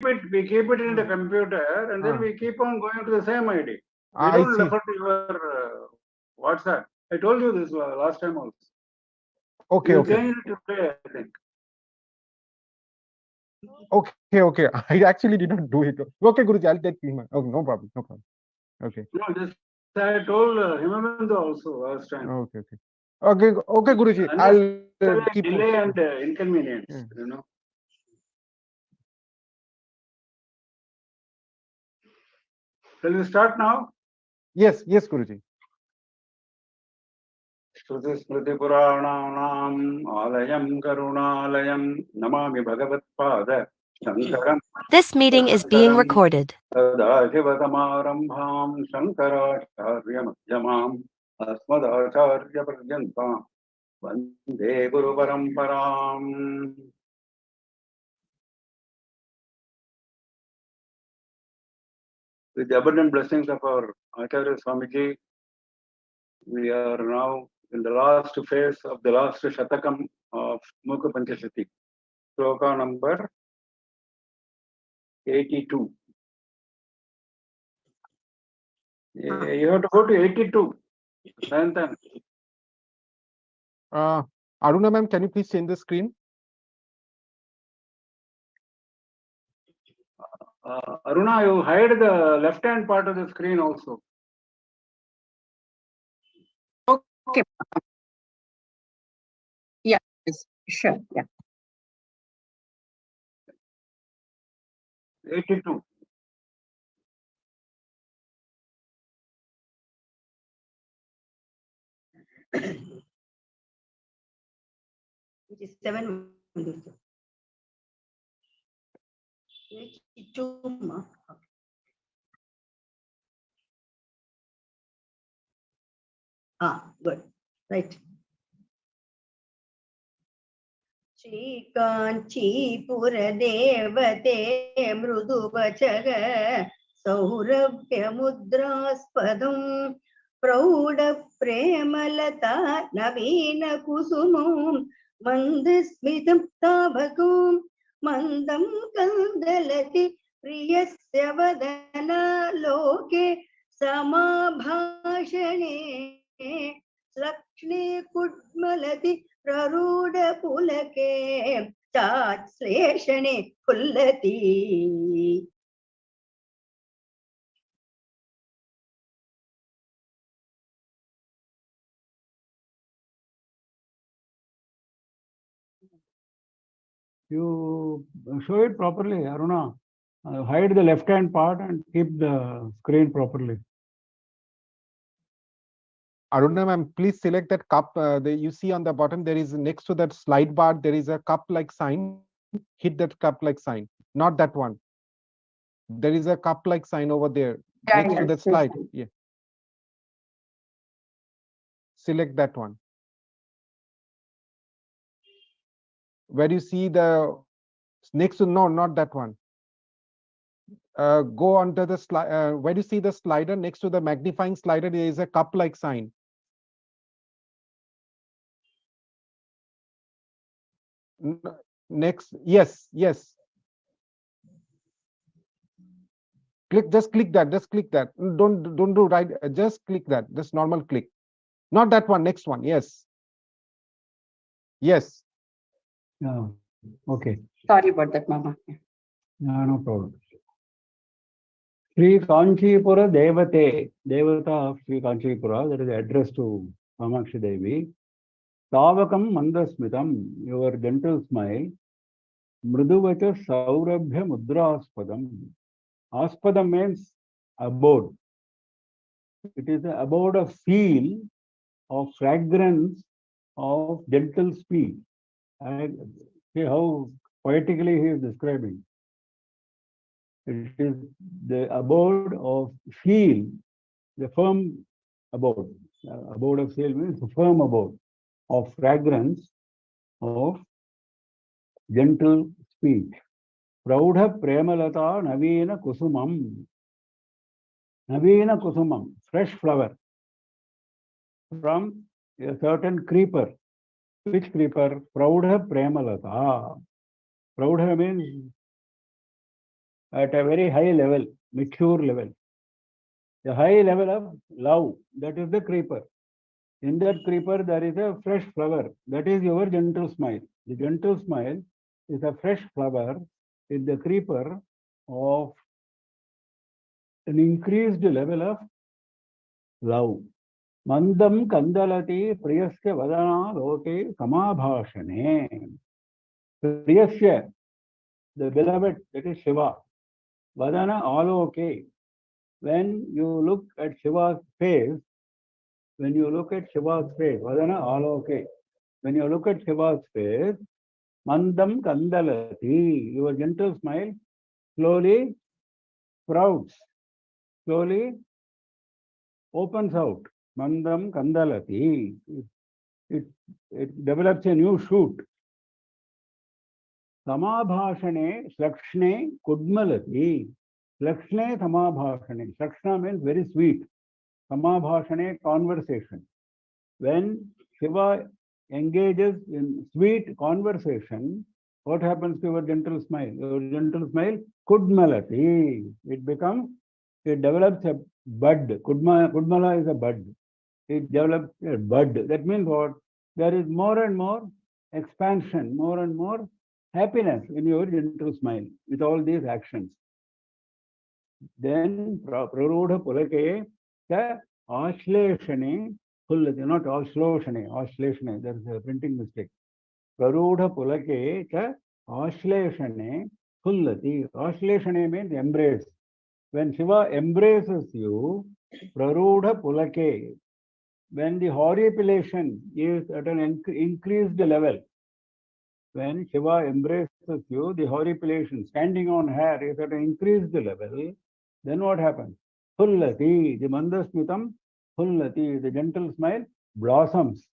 keep it in the computer, and then we keep on going to the same ID. We don't refer to your WhatsApp. I told you this last time also. Okay, You okay. change it today, I think. Okay, okay. I actually did not do it. Okay, Guruji, I'll take him. Okay, no problem, no problem. Okay. No, this I told Himavendu also last time. Okay, okay. Okay, okay, Guruji. I'll keep delay and inconvenience, Yeah. you know. Shall we start now? Yes, yes, Guruji. Shruti-smriti-purāṇānaṁ ālayam karuṇālayam namāmi bhagavatpāda Shankaram. This meeting is being recorded. Sadāṣivasamārambhāṁ Shankarācārya-madhyamāṁ Asmadācārya-paryantāṁ Vande Guru Paramparam. With the abundant blessings of our Acharya Swamiji, we are now in the last phase of the last Shatakam of Mookapanchashati, sloka number 82. You have to go to 82. Aruna ma'am, can you please change the screen? Aruna, you hide the left-hand part of the screen also. Okay. Yeah, sure. Yeah. 82. It is 7. 82. Good. Right. श्रीकाञ्चीपुरदेवते मृदुवचः सौरभ्यमुद्रास्पदम् प्रौढप्रेमलता नवीनकुसुमम् मन्दस्मितं ताभकम् मन्दं कन्दलति प्रियस्य वदनालोके समाभाषणे Lakshmi कुड्मलति प्ररूढपुलके चाश्लेषणे फुल्लति. You show it properly, Aruna. Hide the left-hand part and keep the screen properly. Aruna ma'am, please select that cup. You see on the bottom, there is next to that slide bar, there is a cup-like sign. Hit that cup-like sign, not that one. There is a cup-like sign over there next to that slide. Yeah. Select that one. Where you see the next to, no, not that one. Go onto the slide. Where you see the slider next to the magnifying slider, there is a cup-like sign. Next, yes, yes. Just click that. Don't do right. Just click that. Just normal click. Not that one. Next one. Yes. Yes. Yeah. Okay. Sorry about that, Mama. No problem. Sri Kanchipura Devate, Devata of Sri Kanchipura, that is the address to Kamakshi Devi. Tavakam Mandasmitam, your gentle smile. Mruduvacha Saurabhya Mudraspadam. Aspadam means abode. It is the abode of feel, of fragrance, of gentle speech. See how poetically he is describing. It is the abode of feel, the firm abode. Abode of feel means firm abode of fragrance, of gentle speech. Praudha Premalata Navina Kusumam. Navina Kusumam, fresh flower from a certain creeper. Which creeper? Praudha Premalata. Praudha means at a very high level, mature level. The high level of love, that is the creeper. In that creeper, there is a fresh flower. That is your gentle smile. The gentle smile is a fresh flower in the creeper of an increased level of love. Mandam kandalati priyasya vadana loke samabhashane. Priyasya, the beloved, that is Shiva. Vadana aloke. When you look at Shiva's face, Vadana aloke. When you look at Shiva's face, Mandam kandalati, your gentle smile slowly sprouts, slowly opens out. Mandam kandalati. It develops a new shoot. Samabhashane slakshne kudmalati. Slakshne samabhashane. Slakshna means very sweet. Samabhashane, conversation. When Shiva engages in sweet conversation, what happens to your gentle smile? Your gentle smile, kudmalati. It develops a bud. Kudmala is a bud. It develops a bud. That means what? There is more and more expansion, more and more happiness in your gentle smile with all these actions. Then prarudha pulake cha ashleshane pullati, not ashleshane, there is a printing mistake. Prarudha pulake cha ashleshane pullati. Ashleshane means embrace. When Shiva embraces you, prarudha pulake, when the horripilation is at an increased level, when Shiva embraces you, the horripilation, standing on hair, is at an increased level, then what happens? Pullati, the mandasmitam, pullati, the gentle smile blossoms.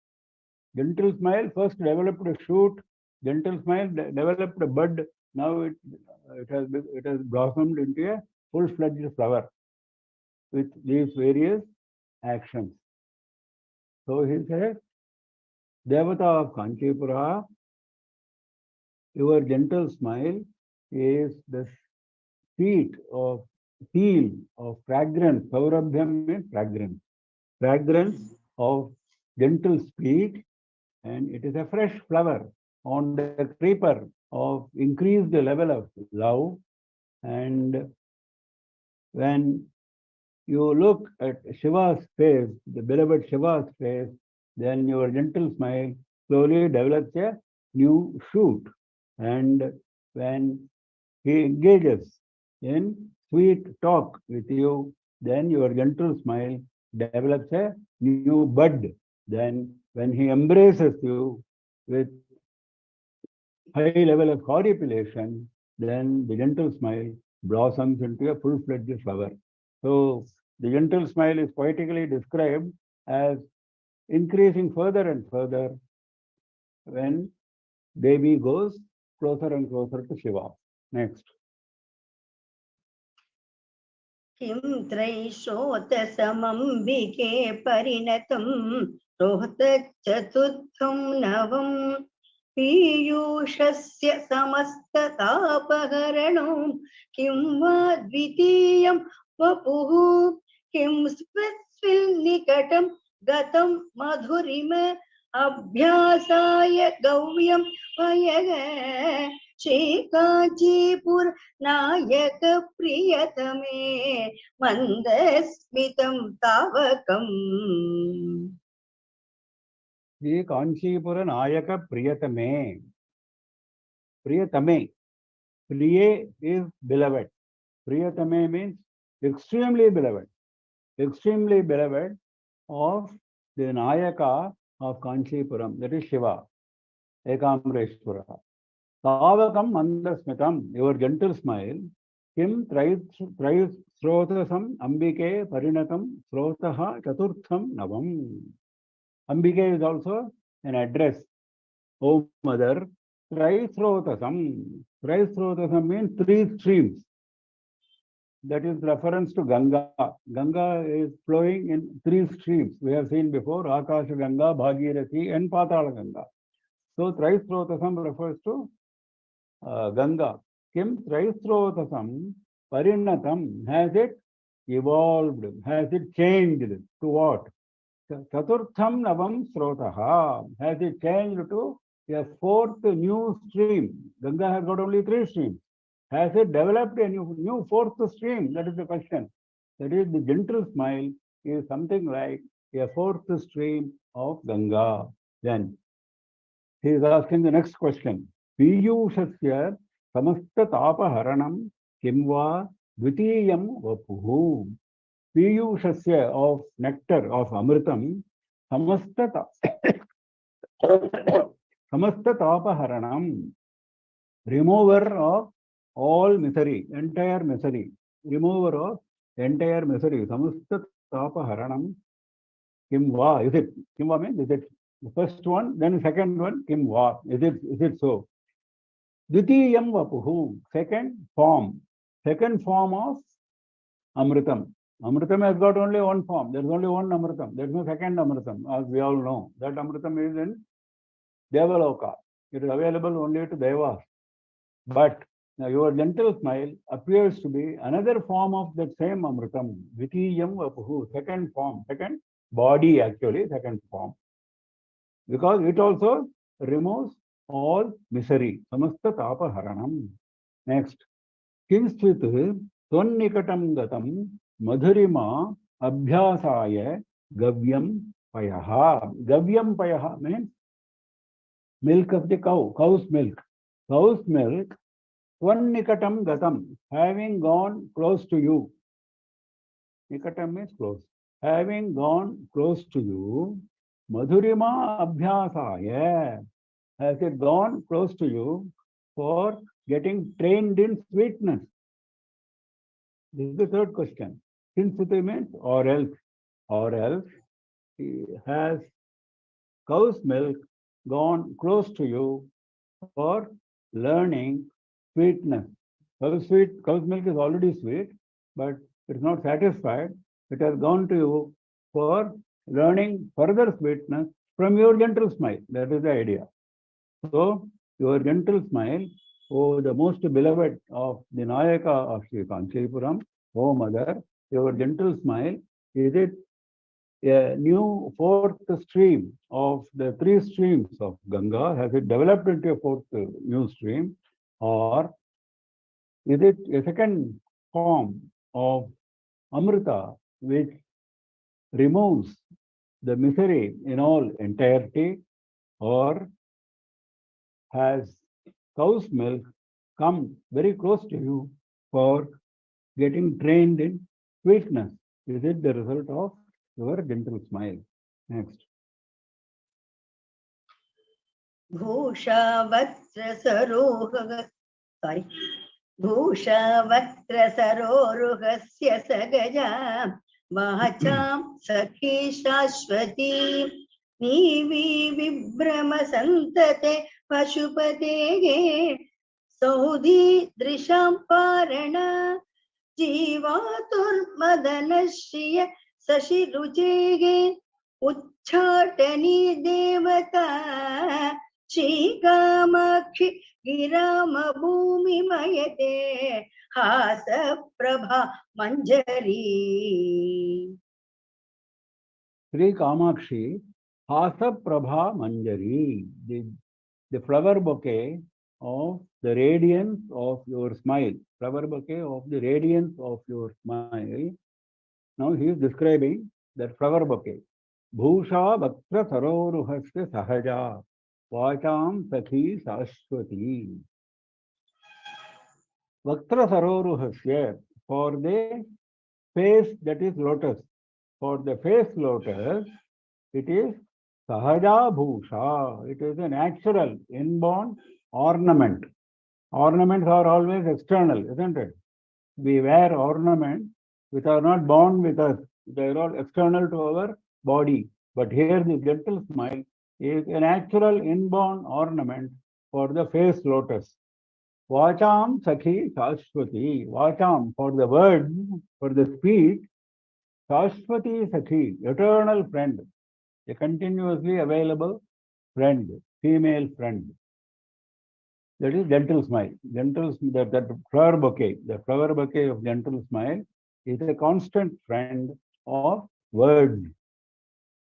Gentle smile first developed a shoot, gentle smile developed a bud, now it has blossomed into a full-fledged flower with these various actions. So he says, Devata of Kanchipura, your gentle smile is the seal of fragrance. Saurabhyam means fragrance. Fragrance of gentle speech, and it is a fresh flower on the creeper of increased level of love. And when you look at Shiva's face, the beloved Shiva's face, then your gentle smile slowly develops a new shoot. And when he engages in sweet talk with you, then your gentle smile develops a new bud. Then when he embraces you with high level of horripilation, then the gentle smile blossoms into a full-fledged flower. So the gentle smile is poetically described as increasing further and further when Devi goes closer and closer to Shiva. Next. किं त्रैशोतसमम्बिके परिणतं रोहतचतुर्थं नवम् पीयूषस्य समस्ततापहरणो किं वा द्वितीयं वपुः किं स्विल्निकटं गतं मधुरिम अभ्यासाय गव्यं वयग श्रीकाञ्चीपुर नायक प्रियतमे मन्दस्मितं तावकम्. Shri Kanchipura Nayaka Priyatame. Priyatame. Priye is beloved. Priyatame means extremely beloved. Extremely beloved of the Nayaka of Kanchipuram, that is Shiva, Ekamreshwara. Tavakam Mandasmitam, your gentle smile, Kim Srotasam Ambike Parinatam Srotaha Chaturtham Navam. Ambike is also an address. O Mother, Srotasam. Srotasam means 3 streams. That is reference to Ganga. Ganga is flowing in 3 streams. We have seen before, Akasha Ganga, Bhagirathi, and Patala Ganga. So, Srotasam refers to Ganga. Kim Traisrotasam Parinatam. Has it evolved? Has it changed to what? Chaturtham Navam Srotaha. Has it changed to a fourth new stream? Ganga has got only 3 streams. Has it developed a new fourth stream? That is the question. That is, the gentle smile is something like a fourth stream of Ganga. Then he is asking the next question. Piyushasya samasta tapaharanam kimva dvitiyam vapuhu. Piyushasya of nectar of Amritam samasta tapaharanam, remover of all misery, entire misery, remover of entire misery. Samasta tapaharanam kimva. Is it? Kimva means is it the first one, then the second one, kimva. Is it so? Dvitiyam vapuhu, second form of Amritam. Amritam has got only one form. There is only one Amritam. There is no second Amritam, as we all know. That Amritam is in Devaloka. It is available only to Devas. But now your gentle smile appears to be another form of that same Amritam. Vitiyam vapuhu, second form, second body actually, second form. Because it also removes all misery. Samasta tapa haranam. Next. Kinchit Tonnikatam gatam madhurima abhyasaya gavyam payaha. Gavyam payaha means milk of the cow, cow's milk. Cow's milk, Tonnikatam gatam, having gone close to you. Nikatam means close. Having gone close to you, madhurima abhyasaya. Has it gone close to you for getting trained in sweetness? This is the third question. Kinsiti means or else has cow's milk gone close to you for learning sweetness. Cow's milk is already sweet, but it's not satisfied. It has gone to you for learning further sweetness from your gentle smile. That is the idea. So, your gentle smile, oh, the most beloved of the Nayaka of Sri Kanchipuram, oh Mother, your gentle smile, is it a new fourth stream of the 3 streams of Ganga? Has it developed into a fourth new stream? Or is it a second form of Amrita which removes the misery in all entirety? Or has cow's milk come very close to you for getting trained in sweetness? Is it the result of your gentle smile? Next. भूषवक्त्रसरोरुहस्य सगजा वाचां सखी शाश्वती नीवी विभ्रम सन्तते पशुपतेः सौधी दृशां पारण जीवातुर्मदनश्रिय शशिरुचेः उच्चाटनी देवता श्रीकामाक्षि गिराम भूमिमयते हास प्रभा मंजरी. Sri Kamakshi, Hasa Prabha Manjari, the flower bouquet of the radiance of your smile. Flower bouquet of the radiance of your smile. Now he is describing that flower bouquet. Bhusha Bhaktra Saroruhasya Sahaja Vacham Sakhi Sashwati. Bhaktra Saroruhasya, for the face that is lotus. For the face lotus, it is Sahaja Bhusha. It is a natural, inborn ornament. Ornaments are always external, isn't it? We wear ornaments which are not born with us. They are all external to our body. But here the gentle smile is a natural inborn ornament for the face lotus. Vacham Sakhi Sashwati. Vacham, for the word, for the speech. Sashwati Sakhi, eternal friend. A continuously available friend, female friend. That is gentle smile. That flower bouquet, the flower bouquet of gentle smile is a constant friend of words.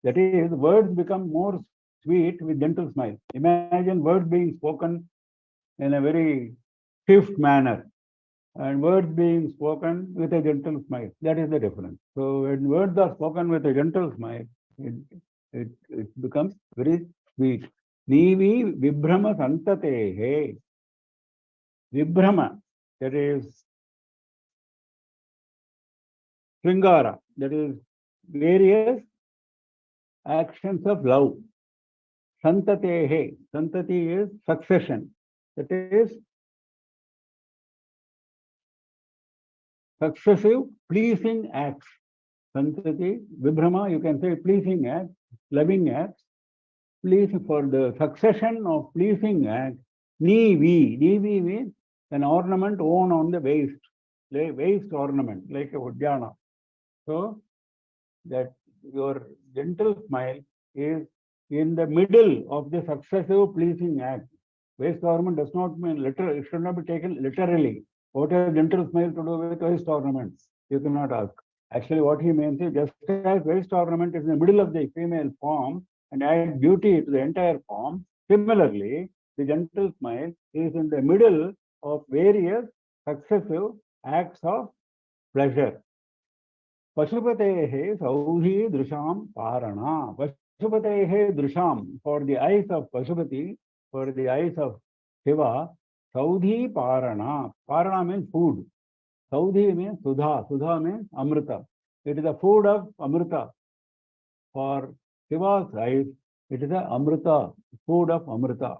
That is, words become more sweet with gentle smile. Imagine words being spoken in a very stiff manner and words being spoken with a gentle smile. That is the difference. So when words are spoken with a gentle smile, it, it becomes very sweet. Nivi vibhrama santatehe. Vibhrama, that is Sringara, that is various actions of love. Santatehe, santati is succession. That is successive pleasing acts. Santati, Vibhrama, you can say pleasing acts, loving acts, pleasing for the succession of pleasing acts. Nivi, Nivi means an ornament worn on the waist, waist ornament, like a Udyana. So that your gentle smile is in the middle of the successive pleasing act. Waist ornament does not mean literal, it should not be taken literally. What has gentle smile to do with waist ornaments? You cannot ask. Actually, what he means is just as waist ornament is in the middle of the female form and adds beauty to the entire form, similarly, the gentle smile is in the middle of various successive acts of pleasure. Pashupatehe Saudhi Drisham Parana. Pashupatehe Drisham, for the eyes of Pashupati, for the eyes of Shiva, Saudhi Parana. Parana means food. Saudhi means Sudha. Sudha means Amrita. It is the food of Amrita. For Shiva's eyes, it is the Amrita, food of Amrita.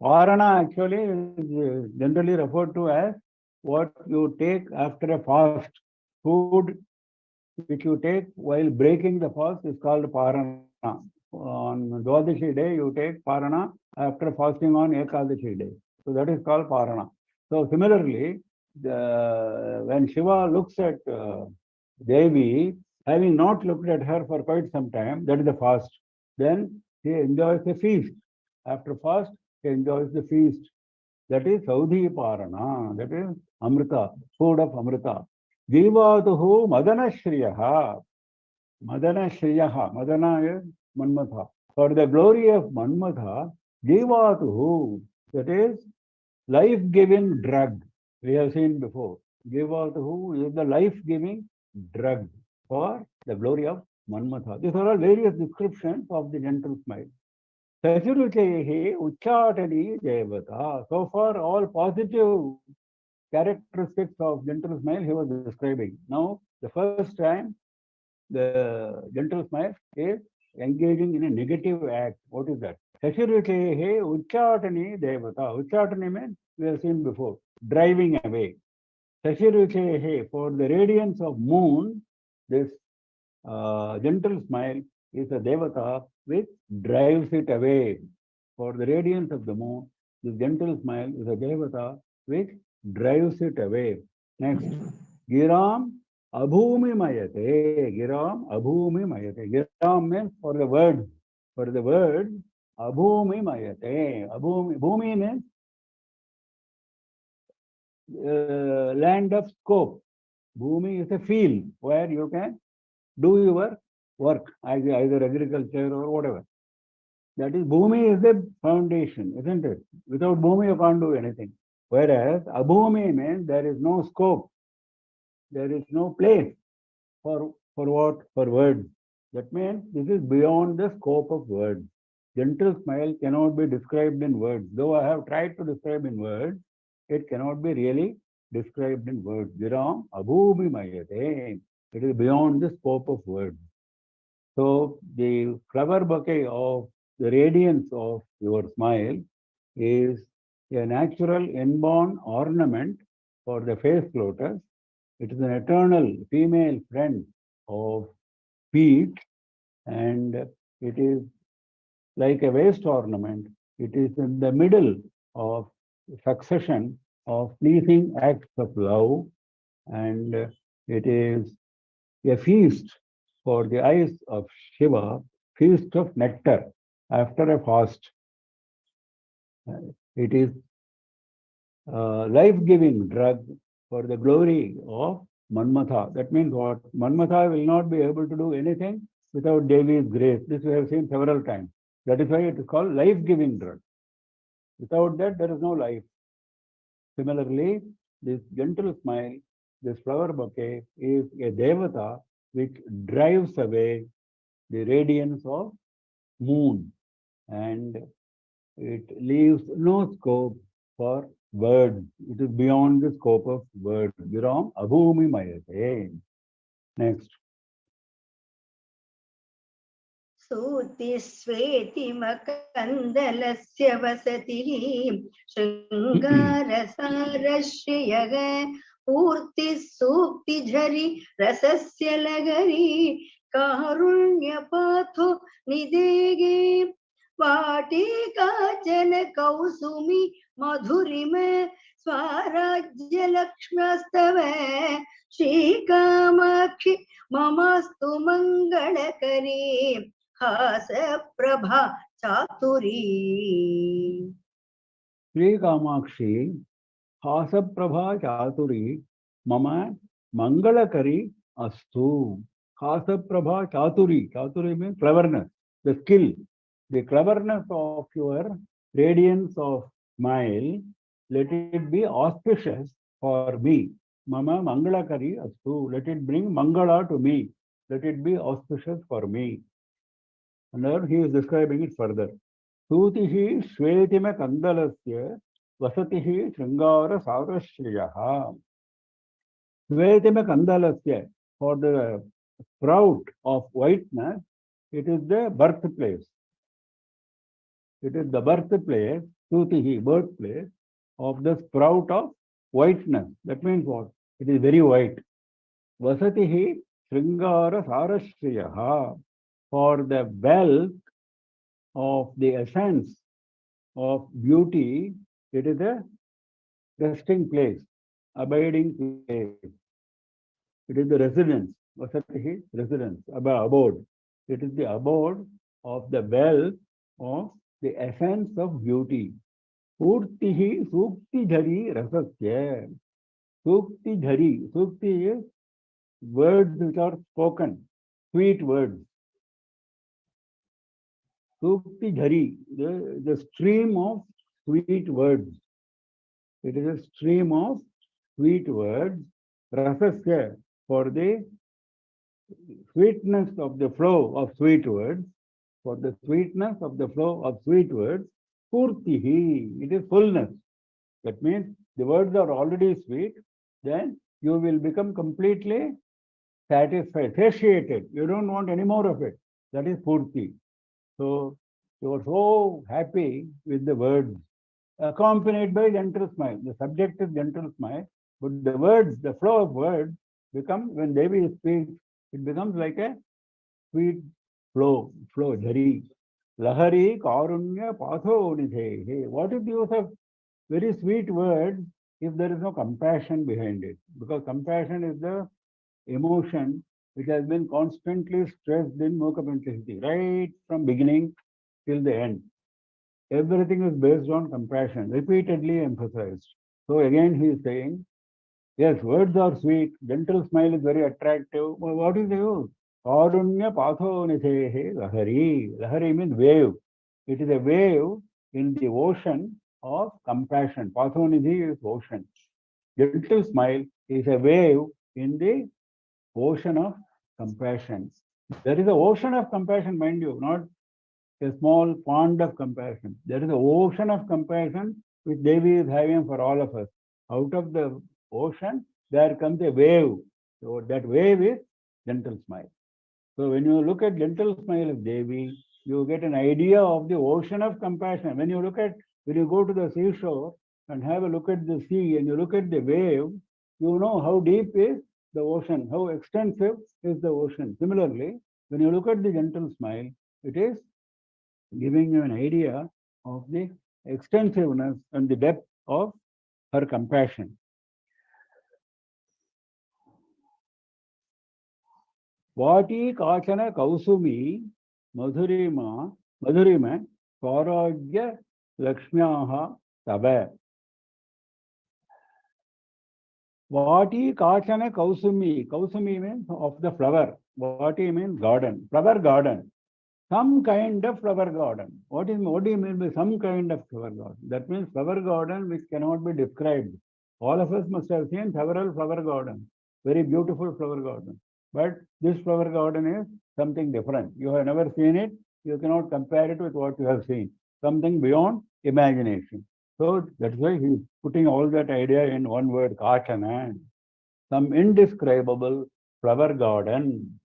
Parana actually is generally referred to as what you take after a fast. Food which you take while breaking the fast is called parana. On Dwadashi day, you take parana after fasting on Ekadashi day. So that is called parana. So similarly, when Shiva looks at Devi, having not looked at her for quite some time, that is the fast. Then he enjoys the feast. After fast, he enjoys the feast. That is Saudhi Parana. That is Amrita, food of Amrita. Jivatuhu Madana Shriyaha. Madana Shriyaha. Madana is Manmatha. For the glory of Manmatha, Jivatuhu, that is life-giving drug. We have seen before. Jivatuhu is the life-giving drug for the glory of Manmatha. These are all various descriptions of the gentle smile. Sachiruchehe Uchatani Devata. So far, all positive characteristics of gentle smile he was describing. Now, the first time the gentle smile is engaging in a negative act. What is that? Sashiritehe Uchatani Devata. Uchatani means we have seen before, driving away. Sashiritehe, for the radiance of moon, this gentle smile is a Devata which drives it away. For the radiance of the moon, this gentle smile is a Devata which drives it away. Next, Giram Abhumi Mayate. Giram Abhumi Mayate. Giram means for the word. For the word, Abhumi Mayate. Bhumi means land of scope. Bhumi is a field where you can do your work, either agriculture or whatever. That is, Bhumi is the foundation, isn't it? Without Bhumi, you can't do anything. Whereas Abhumi means there is no scope, there is no place for what? For words. That means this is beyond the scope of words. Gentle smile cannot be described in words. Though I have tried to describe in words, it cannot be really described in words. Viram Abhumi Mayate. It is beyond the scope of words. So the flower bouquet of the radiance of your smile is a natural inborn ornament for the face lotus. It is an eternal female friend of feet, and it is like a waist ornament. It is in the middle of succession of pleasing acts of love, and it is a feast for the eyes of Shiva, feast of nectar after a fast. It is life-giving drug for the glory of Manmatha. That means what? Manmatha will not be able to do anything without Devi's grace. This we have seen several times. That is why it is called life-giving drug. Without that, there is no life. Similarly, this gentle smile, this flower bouquet is a devata which drives away the radiance of moon, and it leaves no scope for words. It is beyond the scope of words. Viram abhumi mayate. Next. सूतिस्वेति मकन्दलस्य वसतिः शृङ्गारसारश्रियः पूर्तिः सूक्तिझरि रसस्य लगरी कारुण्यपाथो निदेगे वाटिकाचन कौसुमी मधुरिम स्वाराज्यलक्ष्म्यस्तव श्रीकामाक्षि ममस्तु मङ्गलकरी हासप्रभा चातुरी Sri Kamakshi, Hasaprabha Chaturi, Mama Mangalakari Astu. Hasaprabha Chaturi. Chaturi means cleverness, the skill, the cleverness of your radiance of smile. Let it be auspicious for me. Mama Mangalakari Astu. Let it bring Mangala to me. Let it be auspicious for me. And now he is describing it further. Sutihi Shvetima Kandalasya Vasatihi Shringara Sarashriyaha. Shvetima Kandalasya, for the sprout of whiteness, it is the birthplace. It is the birthplace, Sutihi, birthplace of the sprout of whiteness. That means what? It is very white. Vasatihi Shringara Sarashriyaha, for the wealth of the essence of beauty, it is a resting place, abiding place. It is the residence, Vasatihi, residence, abode. It is the abode of the wealth of the essence of beauty. Purtihi sukti dhari rasasya. Sukti dhari. Sukti is words which are spoken, sweet words. Sukti dhari, the stream of sweet words. It is a stream of sweet words, rasasya, for the sweetness of the flow of sweet words, for the sweetness of the flow of sweet words, purtihi, it is fullness. That means the words are already sweet, then you will become completely satisfied, satiated. You don't want any more of it. That is purti. So you are so happy with the words, accompanied by gentle smile. The subject is gentle smile, but the words, the flow of words become, when Devi speaks, it becomes like a sweet flow, dhari. Lahari karunya patho nidhe. What is the use of very sweet words if there is no compassion behind it? Because compassion is the emotion which has been constantly stressed in Mookapanchashati, right from beginning till the end. Everything is based on compassion, repeatedly emphasized. So again he is saying, yes, words are sweet, gentle smile is very attractive. Well, what is the use? Karunya patho nisehe lahari. Lahari means wave. It is a wave in the ocean of compassion. Patho nidhi is ocean. Gentle smile is a wave in the ocean of compassion. There is an ocean of compassion, mind you, not a small pond of compassion. There is an ocean of compassion which Devi is having for all of us. Out of the ocean, there comes a wave. So that wave is gentle smile. So when you look at gentle smile of Devi, you get an idea of the ocean of compassion. When you go to the seashore and have a look at the sea and you look at the wave, you know how deep is the ocean, how extensive is the ocean. Similarly, when you look at the gentle smile, it is giving you an idea of the extensiveness and the depth of her compassion. Vati kachana kausumi madhurima swaragya lakshmyaha taba. Vati Kachana Kausumi. Kausumi means of the flower. Vati means garden. Flower garden. Some kind of flower garden. What do you mean by some kind of flower garden? That means flower garden which cannot be described. All of us must have seen several flower gardens. Very beautiful flower garden. But this flower garden is something different. You have never seen it. You cannot compare it with what you have seen. Something beyond imagination. So that's why he's putting all that idea in one word, Kachana. Some indescribable flower garden.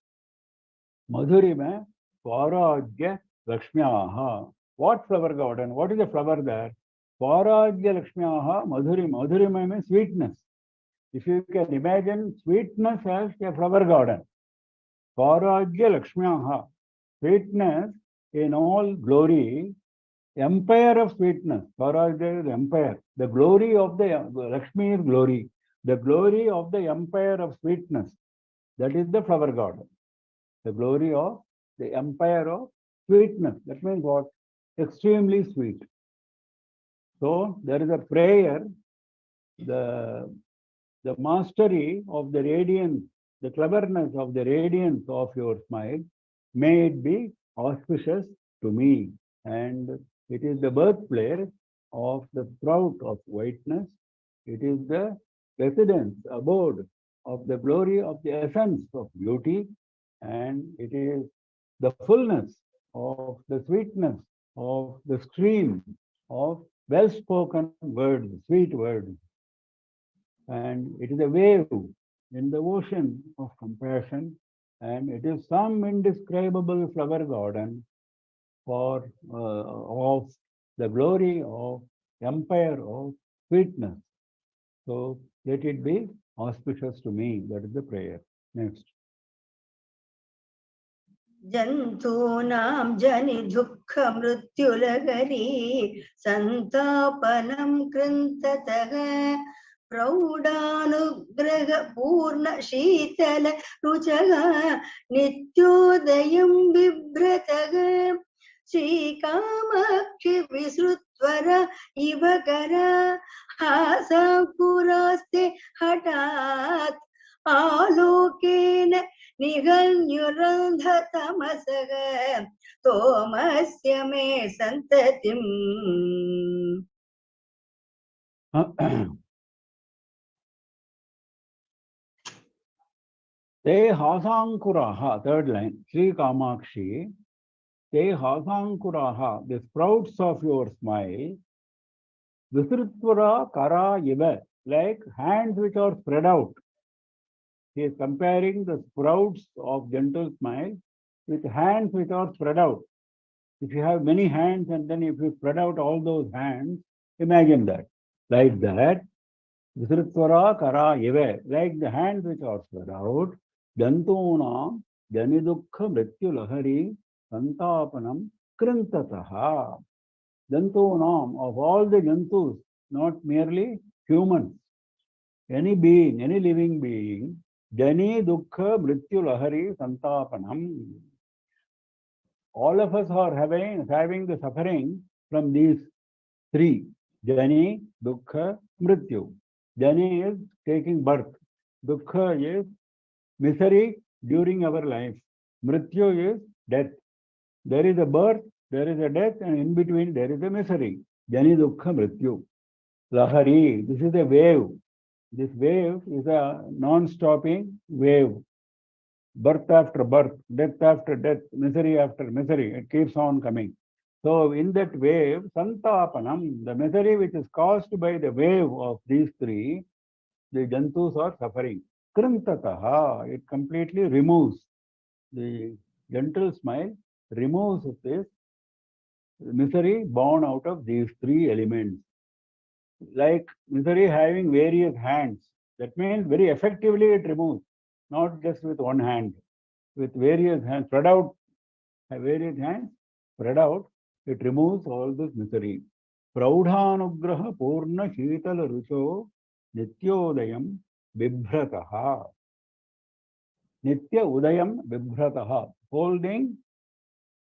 Madhurima Swarajya Lakshmyaha. What flower garden? What is the flower there? Swarajya Lakshmyaha Madhurima. Madhurima means sweetness. If you can imagine sweetness as a flower garden. Swarajya Lakshmyaha. Sweetness in all glory. Empire of sweetness. Swarajya is empire. The glory of the Lakshmi is glory. The glory of the empire of sweetness. That is the flower garden. The glory of the empire of sweetness. That means what? Extremely sweet. So there is a prayer, the mastery of the radiance, the cleverness of the radiance of your smile, may it be auspicious to me. And it is the birthplace of the sprout of whiteness. It is the residence, abode of the glory of the essence of beauty. And it is the fullness of the sweetness of the stream of well-spoken words, sweet words. And it is a wave in the ocean of compassion, and it is some indescribable flower garden for of the glory of empire of sweetness. So let it be auspicious to me. That is the prayer. Next. जन्तूनां जनि दुःख मृत्युलहरी सन्तापनं कृन्ततः प्रौढानुग्रह पूर्ण शीतल रुचः नित्योदयं बिभ्रतः श्रीकामाक्षि विसृत्वर इव करा हासाकुरास्ते हठात् आलोकेन निगल्युरन्धतमसः तोमस्य मे सन्ततिम् Te hasankuraha, third line, Sri Kamakshi, te hasankuraha, the sprouts of your smile, visrutvara kara iva, like hands which are spread out. He is comparing the sprouts of gentle smile with hands which are spread out. If you have many hands and then if you spread out all those hands, imagine that. Like that, visrutvara kara iva, like the hands which are spread out, Jantunam janidukha mrityu lahari santapanam krintataha. Jantunam, of all the jantus, not merely humans, any being, any living being, jani dukkha mrityu lahari santapanam. All of us are having the suffering from these three. Jani, dukkha, mrityu. Jani is taking birth. Dukkha is misery during our life. Mrityu is death. There is a birth, there is a death, and in between there is a misery. Jani dukkha mrityu. Lahari, this is a wave. This wave is a non-stopping wave. Birth after birth, death after death, misery after misery. It keeps on coming. So in that wave, santapanam, the misery which is caused by the wave of these three, the jantus are suffering. Krintataha, it completely removes. The gentle smile removes this misery born out of these three elements. Like misery having various hands, that means very effectively it removes, not just with one hand, with various hands spread out, various hands spread out, it removes all this misery. Praudhanugraha purna shitala rucho nityodayam bibhrataha. Nitya Udayam Vibhrataha, holding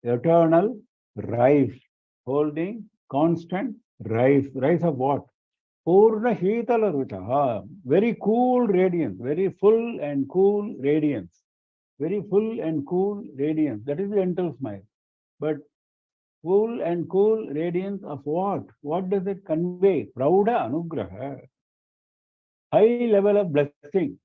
eternal rise, holding constant rise. Rise of what? Purna Shitala Ruchaha, very cool radiance, very full and cool radiance. Very full and cool radiance. That is the gentle smile. But full and cool radiance of what? What does it convey? Prauda Anugraha. High level of blessing.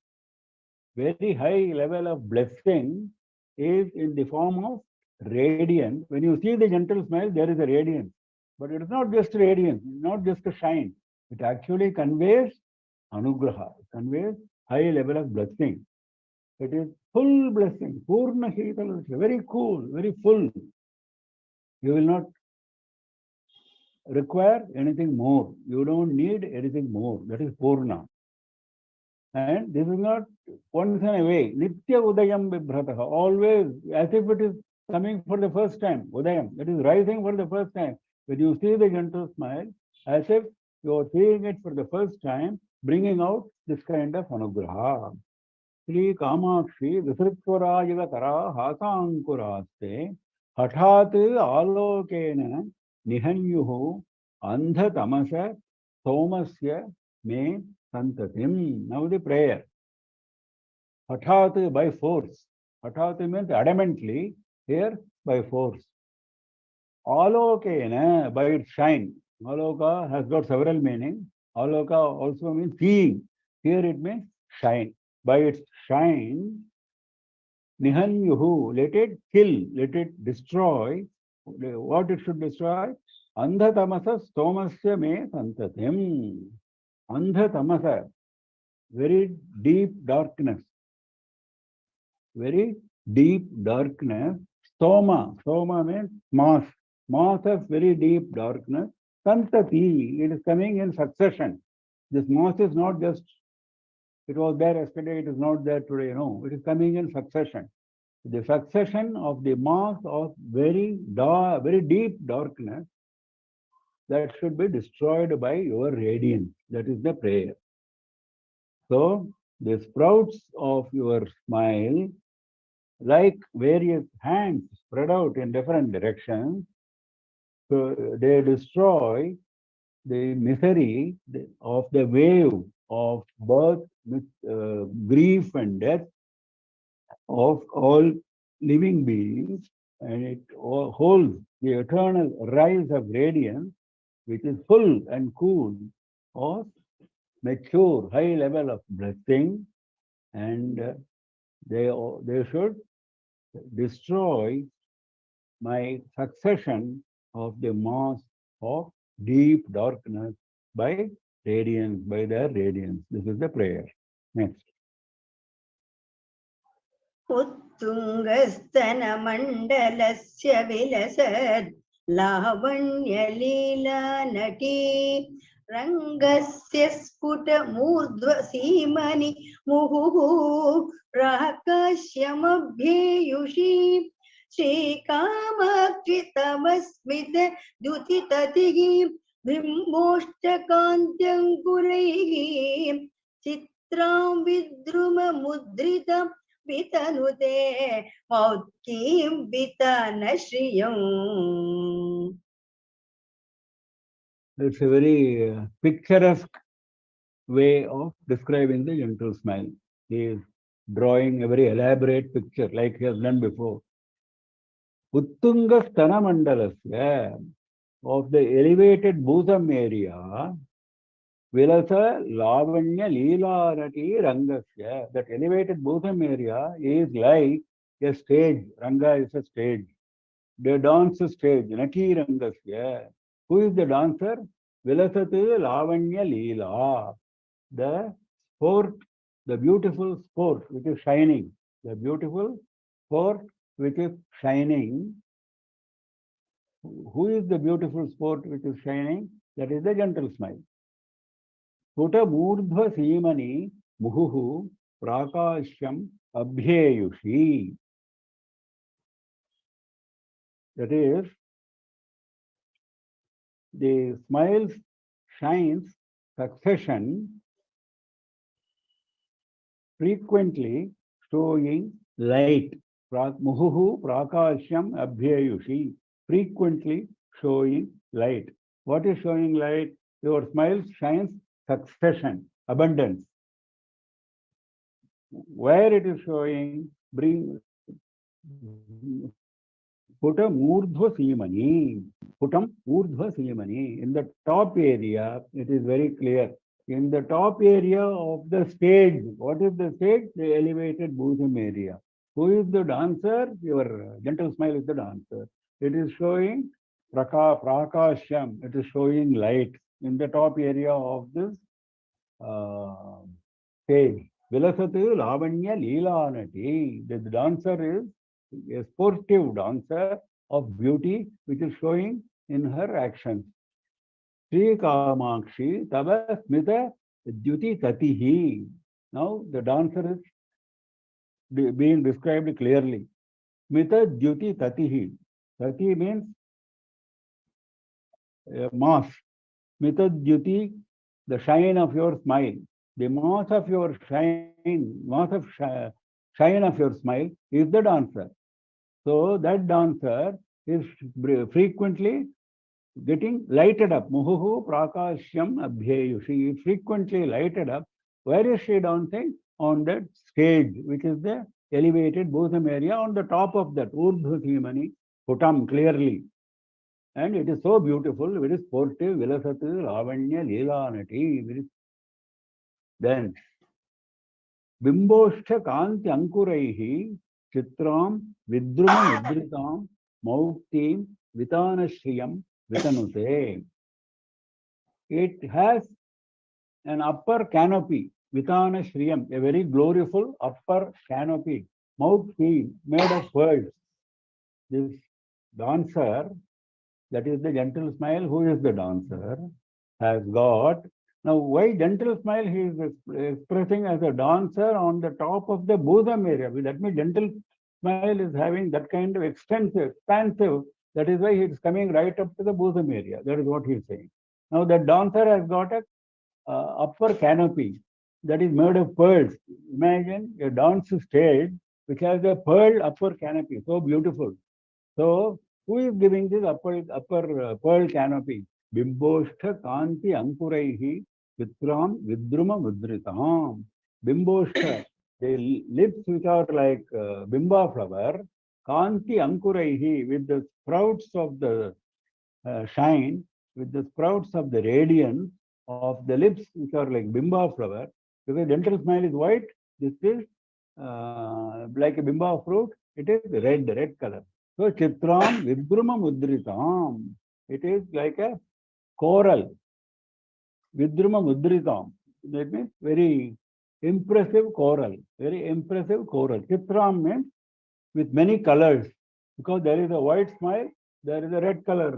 Very high level of blessing is in the form of radiance. When you see the gentle smile, there is a radiance. But it is not just radiance, not just a shine. It actually conveys anugraha, it conveys high level of blessing. It is full blessing, purna shitala, very cool, very full. You will not require anything more. You don't need anything more. That is purna. And this is not once in a way. Nitya Udayam Vibhrataha. Always as if it is coming for the first time. Udayam. That is rising for the first time. When you see the gentle smile, as if you are seeing it for the first time, bringing out this kind of anugraha. Sri Kamakshi Visritvarayiva Tara Hasankuraste Hathat Alokena Nihanyuhu Andha Tamasa Somasya Me Santatim. Now the prayer. Hathat by force. Hathat means adamantly. Here by force. Alokena by its shine. Aloka has got several meanings. Aloka also means seeing. Here it means shine. By its shine, Nihanyuhu, let it kill, let it destroy. What it should destroy? Andha tamasa stomasya me santatim. Andha tamasa, very deep darkness. Very deep darkness. Stoma, stoma means mass. Mass of very deep darkness. Santati, it is coming in succession. This mass is not just, it was there yesterday, it is not there today. No, it is coming in succession. The succession of the mass of very deep darkness that should be destroyed by your radiance. That is the prayer. So, the sprouts of your smile, like various hands spread out in different directions, so they destroy the misery of the wave of birth, grief and death of all living beings, and it holds the eternal rise of radiance, which is full and cool of mature, high level of blessing, and they should destroy my succession of the mass of deep darkness by radiance, by their radiance. This is the prayer. Next. उत्तुङ्गस्तनमण्डलस्य विलसत् लावण्यलीला नटी रङ्गस्य स्फुटमूर्ध्वसीमनि मुहुः प्राकाश्यमभ्येयुषी श्रीकामाक्षि तव स्मित द्युतिततिः बिम्बोष्टकान्त्यङ्कुरैः चित्रां विद्रुममुद्रितं वितनुते मौक्तीं वितानश्रियम्. It's a very picturesque way of describing the gentle smile. He is drawing a very elaborate picture like he has done before. Uttunga Stana Mandalasya, of the elevated bosom area, Vilasa Lavanya Leela Nati Rangasya, that elevated bosom area is like a stage. Ranga is a stage. The dance stage, Nati Rangasya. Who is the dancer? Vilasatu Lavanya Leela. The sport, the beautiful sport which is shining. The beautiful sport which is shining. Who is the beautiful sport which is shining? That is the gentle smile. Puta Murdhva Simani Muhuhu Prakashyam Abhyeyushi. That is, the smiles shines succession, frequently showing light. Muhuhu Prakashyam Abhyeyushi. Frequently showing light. What is showing light? Your smile shines succession, abundance. Where it is showing, bring Putam Urdhva Simani. Putam Urdhva Simani. In the top area, it is very clear. In the top area of the stage, what is the stage? The elevated bosom area. Who is the dancer? Your gentle smile is the dancer. It is showing prakasham. It is showing light in the top area of this stage. Vilasatu Lavanya Leela Nati. The dancer is a sportive dancer of beauty, which is showing in her actions. Sri Kamakshi Tava Smita Dyuti Tatihi. Now the dancer is being described clearly. Smita Dyuti Tatihi. Tati means mass. Smita Dyuti, the shine of your smile. The mass of your shine of your smile is the dancer. So that dancer is frequently getting lighted up. Muhuhu prakashyam abhyeyu. She is frequently lighted up. Where is she dancing? On that stage, which is the elevated bosom area on the top of that. Urdhva Simani, Putam, clearly. And it is so beautiful, very sportive. Vilasatu, Lavanya, Leela Nati. Then, Bimboshtha Kanti Ankuraihi, Chitram, Vidruma Mudritam, Mauktim, Vitanashriyam, Vitanute. It has an upper canopy, Vitanashriyam, a very gloriful upper canopy, Mauktim, made of pearls. This dancer, that is the gentle smile, who is the dancer, has got. Now, why gentle smile? He is expressing as a dancer on the top of the bosom area. That means gentle smile is having that kind of extensive, expansive. That is why he is coming right up to the bosom area. That is what he is saying. Now, that dancer has got a upper canopy that is made of pearls. Imagine a dance stage which has a pearl upper canopy. So beautiful. So, who is giving this upper pearl canopy? Bimboshtha Kanti Ankuraihi Vitram Vidruma Mudritam. Bimboshtha, the lips which are like bimba flower, Kanti Ankuraihi, with the sprouts of the shine, with the sprouts of the radiance of the lips which are like bimba flower. Because gentle smile is white, this is like a bimba fruit, it is red color. So Chitram Vidruma Mudritam. It is like a coral. Vidruma Mudritam. That means very impressive coral. Very impressive coral. Chitram means with many colors. Because there is a white smile, there is a red color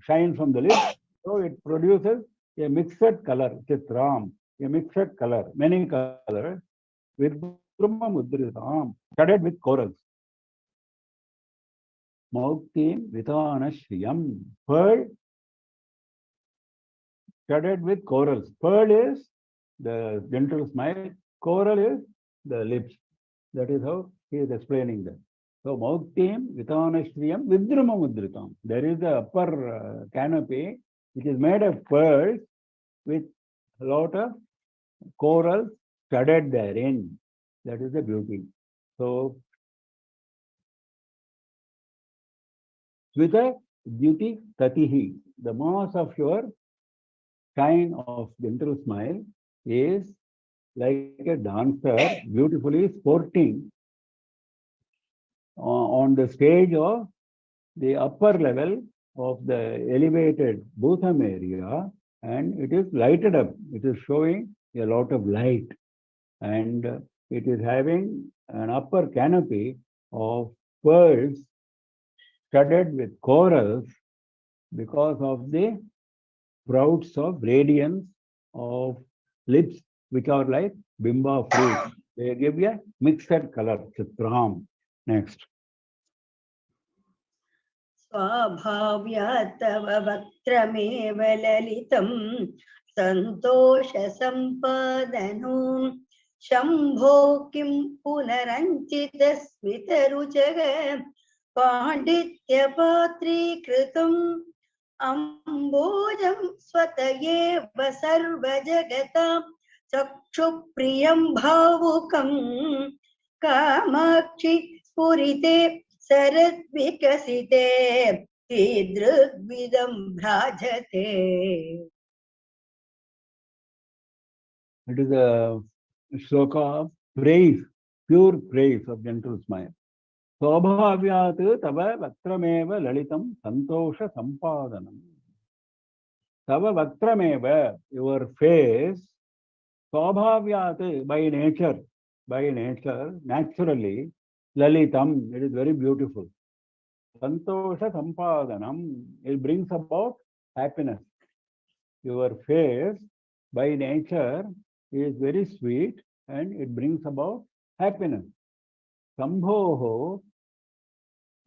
shine from the lips. So it produces a mixed color. Chitram. A mixed color. Many colors. Vidruma Mudritam. Studded with corals. Mauktim Vitanashriyam. Pearl studded with corals. Pearl is the gentle smile. Coral is the lips. That is how he is explaining that. So Mauktim Vitanashriyam Vidruma Mudritam. There is a upper canopy which is made of pearls with a lot of corals studded therein. That is the beauty. So with a beauty tatihi, the mass of your shine of gentle smile is like a dancer beautifully sporting on the stage of the upper level of the elevated bosom area, and it is lighted up. It is showing a lot of light, and it is having an upper canopy of pearls studded with corals because of the sprouts of radiance of lips which are like bimba fruit. They give a mixed color, chitram. Next. स्वाभाव्यात् तव वक्त्रमेव ललितं सन्तोषसम्पादनो शम्भो किं पुनरञ्चितस्मितरुचः पाण्डित्यपात्रीकृतं अम्बोजं स्वतयेव सर्वजगतां चक्षुप्रियं भावुकं Kamakshi स्फुरिते शरद्विकसिते कीदृग्विदं भ्राजते. It is a shloka of praise, pure praise of gentle smile. Swabhavyat tava vaktrameva lalitam santosha sampadanam. Tava vaktrameva, your face, swabhavyat, by nature, naturally, lalitam, it is very beautiful. Santosha sampadanam, it brings about happiness. Your face, by nature, is very sweet and it brings about happiness. Sambhoho,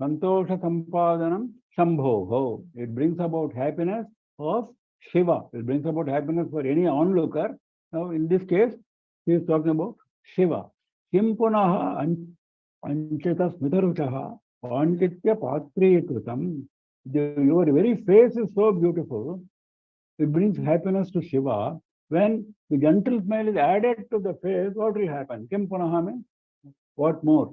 Santosha Sampadanam, Shambhoho. It brings about happiness of Shiva. It brings about happiness for any onlooker. Now, in this case, he is talking about Shiva. Kim punaha anchita smitaruchaha panditya patrikritam. Your very face is so beautiful. It brings happiness to Shiva. When the gentle smile is added to the face, what will happen? Kim punaha means what more?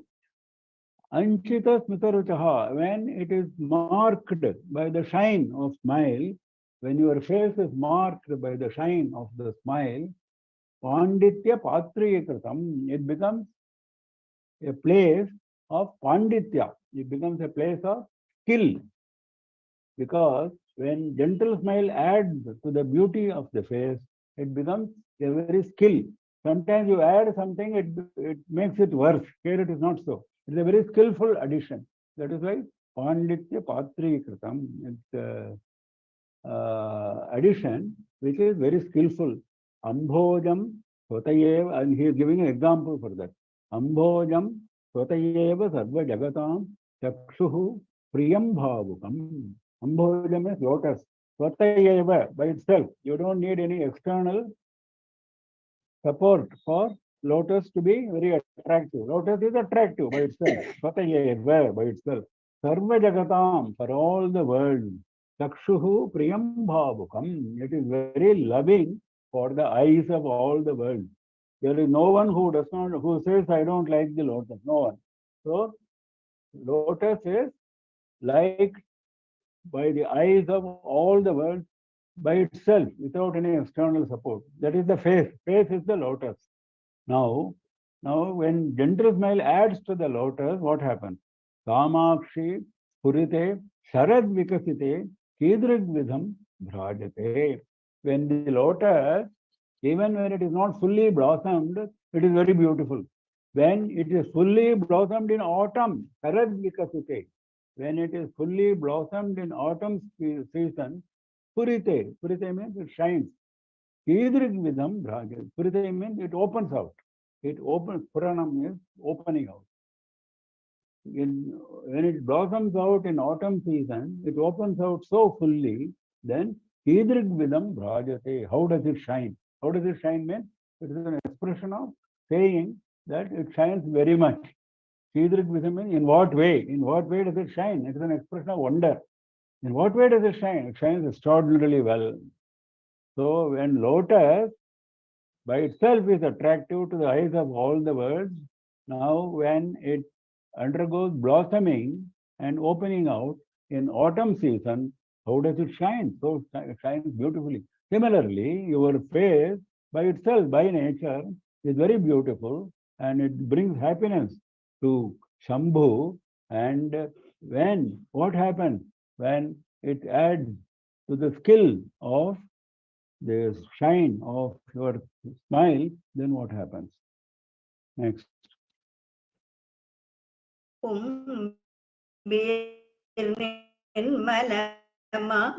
Anchita smitaruchaha, when it is marked by the shine of smile, when your face is marked by the shine of the smile, panditya patriyakritam, it becomes a place of panditya. It becomes a place of skill. Because when gentle smile adds to the beauty of the face, it becomes a very skill. Sometimes you add something, it makes it worse. Here it is not so. It's a very skillful addition. That is why Panditya Patrikritam, it's addition which is very skillful. Ambhojam Swatayev, and he is giving an example for that. Ambhojam Swatayeva Sarva Jagatam Chakshuhu Priyam Bhavukam. Ambhojam is lotus. Swatayeva, by itself. You don't need any external support for lotus to be very attractive. Lotus is attractive by itself. Swatayeva, by itself. Sarva Jagatam, for all the world. Chakshuhu Priyam Bhavukam. It is very loving for the eyes of all the world. There is no one who does not, who says, I don't like the lotus. No one. So, lotus is liked by the eyes of all the world by itself, without any external support. That is the face. Face is the lotus. Now when gentle smile adds to the lotus, what happens? Kamakshi Purite Sharad Vikasite Kidrig Vidham Bhrajate. When the lotus, even when it is not fully blossomed, it is very beautiful. When it is fully blossomed in autumn, Sharad Vikasite, when it is fully blossomed in autumn season, Purite means it shines. Kidrig Vidham Bhrajate. Purite means it opens out. It opens, Puranam is opening out. When it blossoms out in autumn season, it opens out so fully, then Kidrig Vidam Bhrajate. How does it shine? How does it shine mean? It is an expression of saying that it shines very much. Kidrig Vidam means in what way? In what way does it shine? It is an expression of wonder. In what way does it shine? It shines extraordinarily well. So when lotus by itself is attractive to the eyes of all the world, now when it undergoes blossoming and opening out in autumn season, how does it shine? So it shines beautifully. Similarly, your face by itself, by nature, is very beautiful and it brings happiness to Shambhu. And what happens when it adds to the skill of the shine of your smile, then what happens? Next.